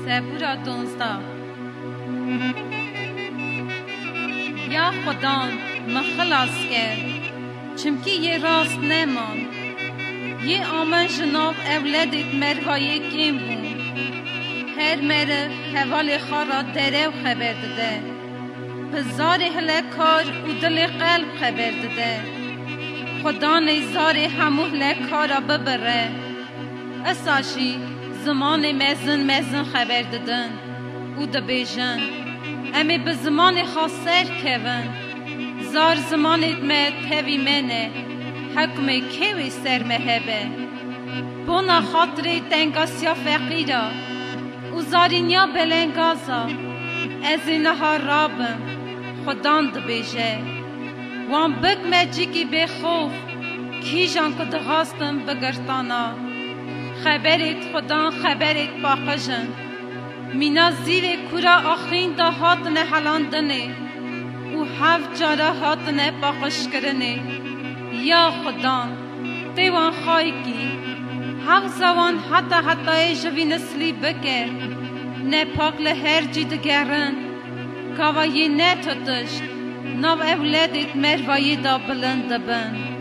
Sebura 12 یا خدا من خلاص کرد چمکی یه راست نمان یه آمن جناب اولادت مروایی کم بون هر مره حوال خارا دره و خبر داده بزار هله کار و دل قلب خبر داده خدا نیزار همو هله کارا ببره اساشی زمان مزن خبر دادن او دبیجن امی به زمان خاصر کون زار زمان ادمت هوی منه حکم کیوی سر مهبه بونا خاطر دنگاسیا فقیرا او زارینیا بلنگازا از اینها رابم خدان دبیجه وان بگ مجیکی بخوف کیجان که دغاستم بگرتانا خبرت خدا خبرت باقجن مینا زیر کورا آخین دا هاتن حلاندنه و هفت جارا هاتن باقش کرنه یا خدا تیوان خواهی کی حق زوان حتی جوی نسلی بکر نه پاک لهر جید گرن کاوایی نه تتشت نو اولادت مروایی دا بلند بن